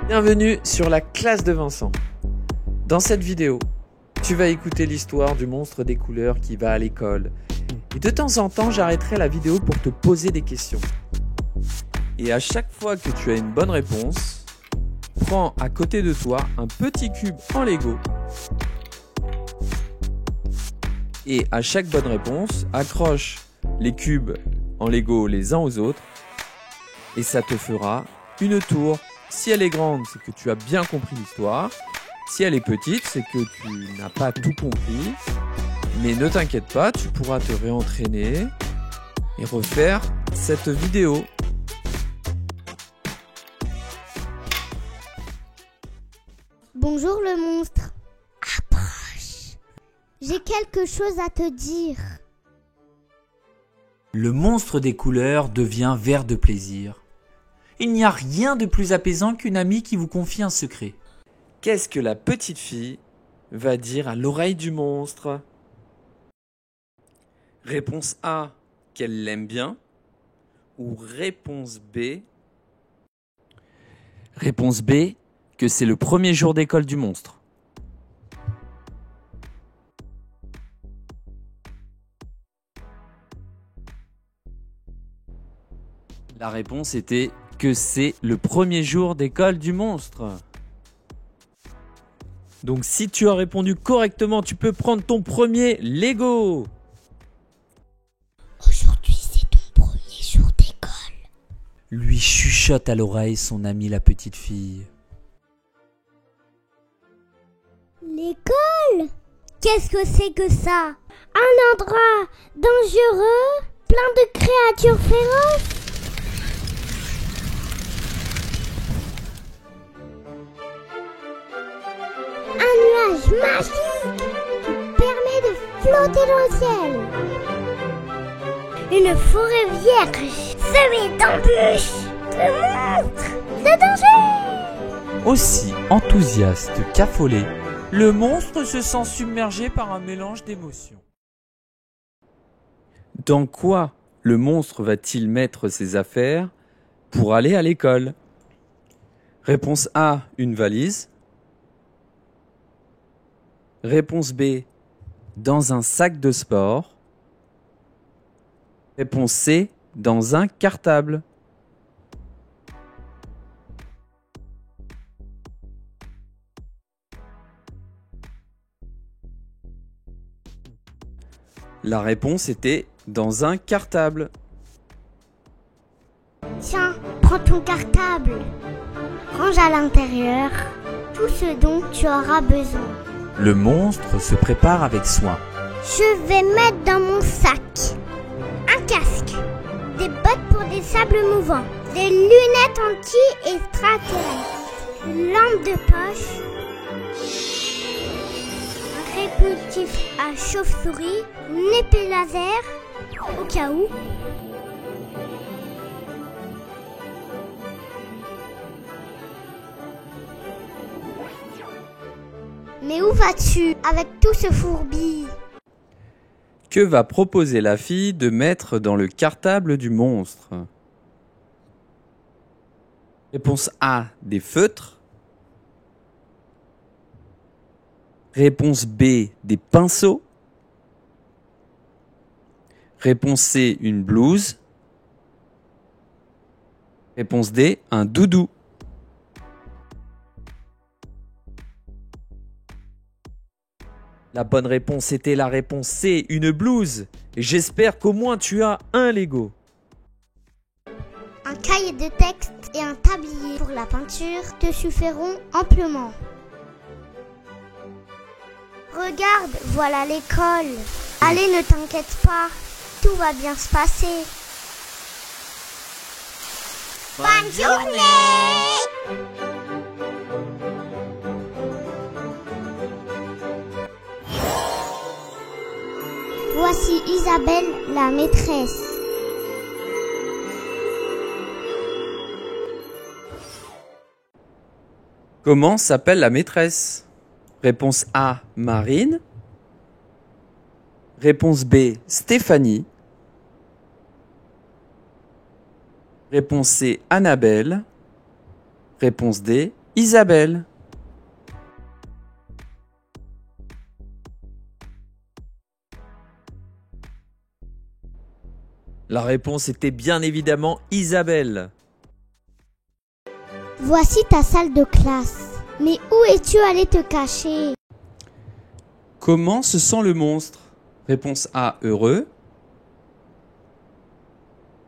Bienvenue sur la classe de Vincent. Dans cette vidéo, tu vas écouter l'histoire du monstre des couleurs qui va à l'école. Et de temps en temps, j'arrêterai la vidéo pour te poser des questions. Et à chaque fois que tu as une bonne réponse, prends à côté de toi un petit cube en Lego. Et à chaque bonne réponse, accroche les cubes en Lego les uns aux autres. Et ça te fera une tour. Si elle est grande, c'est que tu as bien compris l'histoire. Si elle est petite, c'est que tu n'as pas tout compris. Mais ne t'inquiète pas, tu pourras te réentraîner et refaire cette vidéo. Bonjour le monstre. Approche. J'ai quelque chose à te dire. Le monstre des couleurs devient vert de plaisir. Il n'y a rien de plus apaisant qu'une amie qui vous confie un secret. Qu'est-ce que la petite fille va dire à l'oreille du monstre? Réponse A, qu'elle l'aime bien. Ou réponse B? Réponse B, que c'est le premier jour d'école du monstre. La réponse était que c'est le premier jour d'école du monstre. Donc si tu as répondu correctement, tu peux prendre ton premier Lego. Aujourd'hui, c'est ton premier jour d'école. Lui chuchote à l'oreille son amie la petite fille. L'école? Qu'est-ce que c'est que ça? Un endroit dangereux, plein de créatures féroces? Un nuage magique qui permet de flotter dans le ciel. Une forêt vierge semée d'embûches, de monstres, de dangers. Aussi enthousiaste qu'affolé, le monstre se sent submergé par un mélange d'émotions. Dans quoi le monstre va-t-il mettre ses affaires pour aller à l'école? Réponse A, une valise. Réponse B, dans un sac de sport. Réponse C, dans un cartable. La réponse était dans un cartable. Tiens, prends ton cartable. Range à l'intérieur tout ce dont tu auras besoin. Le monstre se prépare avec soin. Je vais mettre dans mon sac un casque, des bottes pour des sables mouvants, des lunettes anti-extraterrestres, une lampe de poche, un répulsif à chauve-souris, une épée laser, au cas où. Mais où vas-tu avec tout ce fourbi? Que va proposer la fille de mettre dans le cartable du monstre? Réponse A, des feutres. Réponse B, des pinceaux. Réponse C, une blouse. Réponse D, un doudou. La bonne réponse était la réponse C, une blouse. Et j'espère qu'au moins tu as un Lego. Un cahier de texte et un tablier pour la peinture te suffiront amplement. Regarde, voilà l'école. Allez, ne t'inquiète pas, tout va bien se passer. Bonne journée! Voici Isabelle, la maîtresse. Comment s'appelle la maîtresse? Réponse A, Marine. Réponse B, Stéphanie. Réponse C, Annabelle. Réponse D, Isabelle. La réponse était bien évidemment Isabelle. Voici ta salle de classe. Mais où es-tu allé te cacher? Comment se sent le monstre? Réponse A, heureux.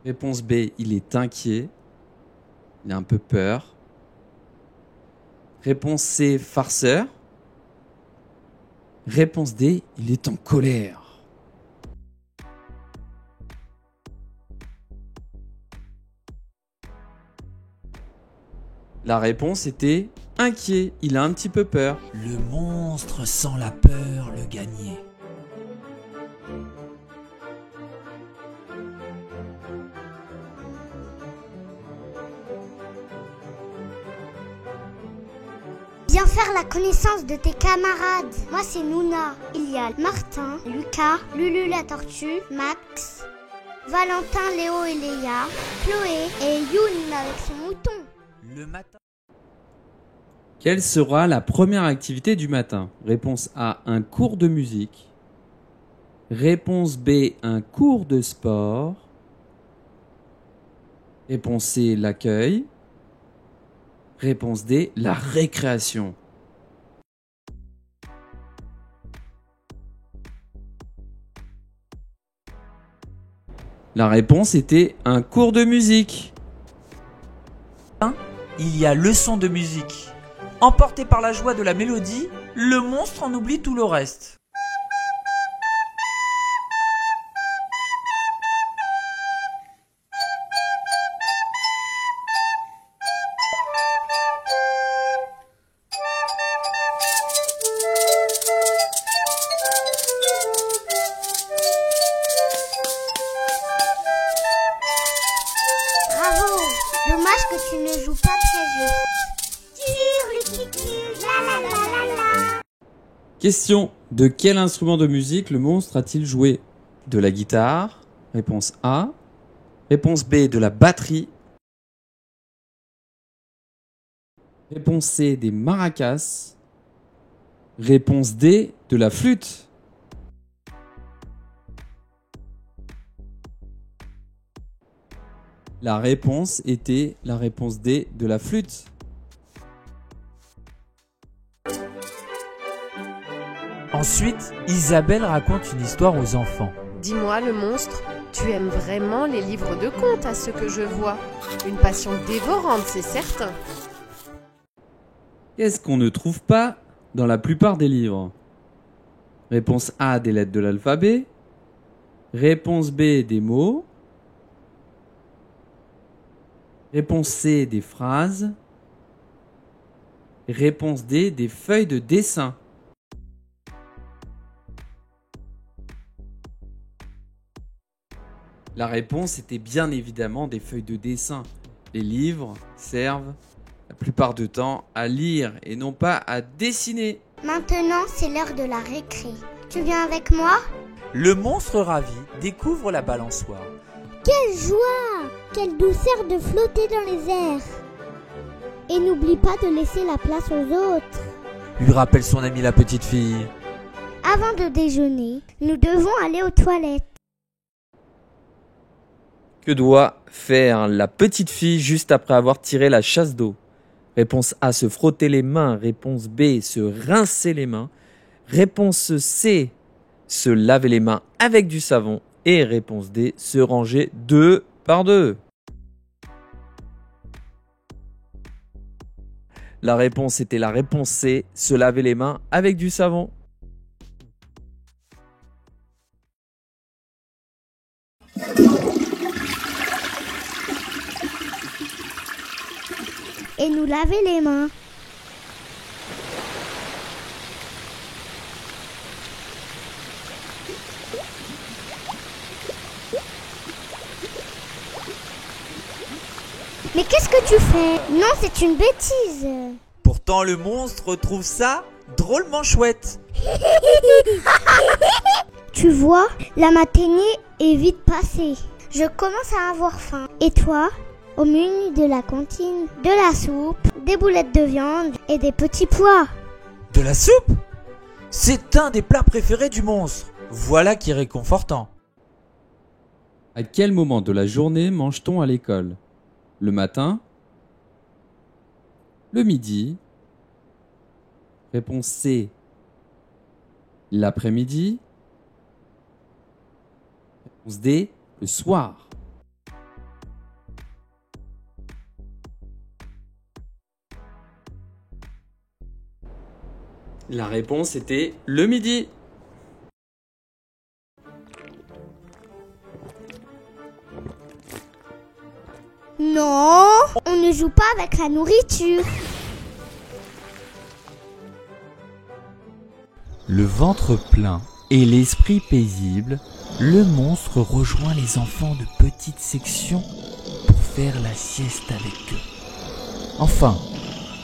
Réponse B, il est inquiet. Il a un peu peur. Réponse C, farceur. Réponse D, il est en colère. La réponse était inquiet, il a un petit peu peur. Le monstre sent la peur le gagner. Viens faire la connaissance de tes camarades. Moi, c'est Nouna. Il y a Martin, Lucas, Lulu la tortue, Max, Valentin, Léo et Léa, Chloé et Youn avec son mouton. Le matin. Quelle sera la première activité du matin? Réponse A, un cours de musique. Réponse B, un cours de sport. Réponse C, l'accueil. Réponse D, la récréation. La réponse était un cours de musique. Il y a leçon de musique. Emporté par la joie de la mélodie, le monstre en oublie tout le reste. Bravo! Dommage que tu ne joues pas très juste. Tire le kiki, la la la la la. Question. De quel instrument de musique le monstre a-t-il joué? De la guitare. Réponse A. Réponse B, de la batterie. Réponse C, des maracas. Réponse D, de la flûte. La réponse était la réponse D, de la flûte. Ensuite, Isabelle raconte une histoire aux enfants. Dis-moi, le monstre, tu aimes vraiment les livres de contes à ce que je vois. Une passion dévorante, c'est certain. Qu'est-ce qu'on ne trouve pas dans la plupart des livres? Réponse A, des lettres de l'alphabet. Réponse B, des mots. Réponse C, des phrases. Réponse D, des feuilles de dessin. La réponse était bien évidemment des feuilles de dessin. Les livres servent la plupart du temps à lire et non pas à dessiner. Maintenant, c'est l'heure de la récré. Tu viens avec moi? Le monstre ravi découvre la balançoire. Quelle joie! Quelle douceur de flotter dans les airs! Et n'oublie pas de laisser la place aux autres. Lui rappelle son amie la petite fille. Avant de déjeuner, nous devons aller aux toilettes. Que doit faire la petite fille juste après avoir tiré la chasse d'eau? Réponse A, se frotter les mains. Réponse B, se rincer les mains. Réponse C, se laver les mains avec du savon. Et réponse D, se ranger 2 par 2. La réponse était la réponse C, se laver les mains avec du savon. Et nous laver les mains. Mais qu'est-ce que tu fais? Non, c'est une bêtise. Pourtant, le monstre trouve ça drôlement chouette. Tu vois, la matinée est vite passée. Je commence à avoir faim. Et toi? Au menu de la cantine, de la soupe, des boulettes de viande et des petits pois. De la soupe? C'est un des plats préférés du monstre. Voilà qui est réconfortant. À quel moment de la journée mange-t-on à l'école? Le matin? Le midi? Réponse C. L'après-midi? Réponse D. Le soir. La réponse était le midi. Non, on ne joue pas avec la nourriture. Le ventre plein et l'esprit paisible, le monstre rejoint les enfants de petites sections pour faire la sieste avec eux. Enfin,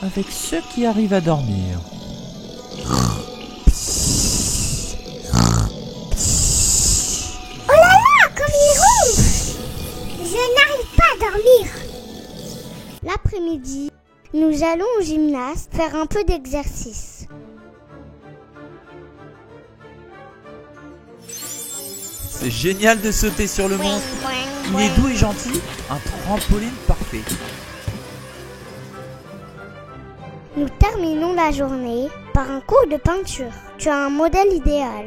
avec ceux qui arrivent à dormir. Oh là là, comme il ronfle! Je n'arrive pas à dormir. L'après-midi, nous allons au gymnase faire un peu d'exercice. C'est génial de sauter sur le monstre. Il est doux et gentil, un trampoline parfait. Nous terminons la journée par un cours de peinture. Tu as un modèle idéal.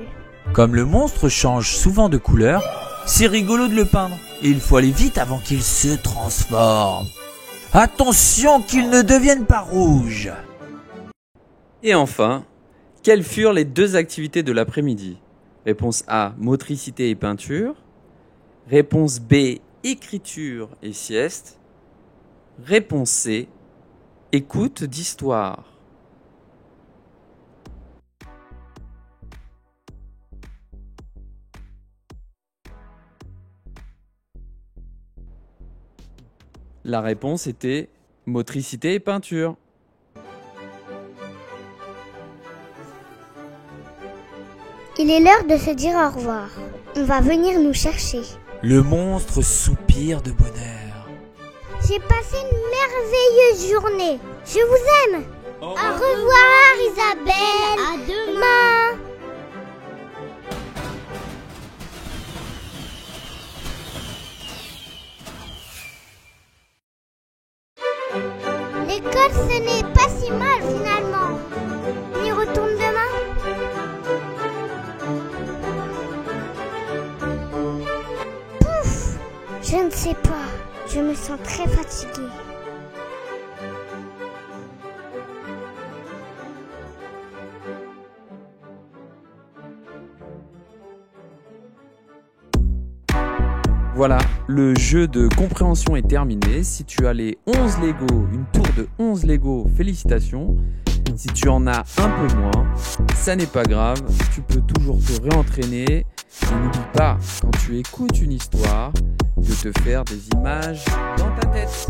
Comme le monstre change souvent de couleur, c'est rigolo de le peindre. Et il faut aller vite avant qu'il se transforme. Attention qu'il ne devienne pas rouge. Et enfin, quelles furent les deux activités de l'après-midi? Réponse A, motricité et peinture. Réponse B, écriture et sieste. Réponse C, écoute d'histoire. La réponse était motricité et peinture. Il est l'heure de se dire au revoir. On va venir nous chercher. Le monstre soupire de bonheur. J'ai passé une merveilleuse journée. Je vous aime. Au revoir Isabelle. À demain. L'école, ce n'est pas si mal finalement. On y retourne demain. Pouf, je ne sais pas. Je me sens très fatiguée. Voilà, le jeu de compréhension est terminé. Si tu as les 11 Lego, une tour de 11 Lego, félicitations. Si tu en as un peu moins, ça n'est pas grave, tu peux toujours te réentraîner. Et n'oublie pas, quand tu écoutes une histoire, de te faire des images dans ta tête.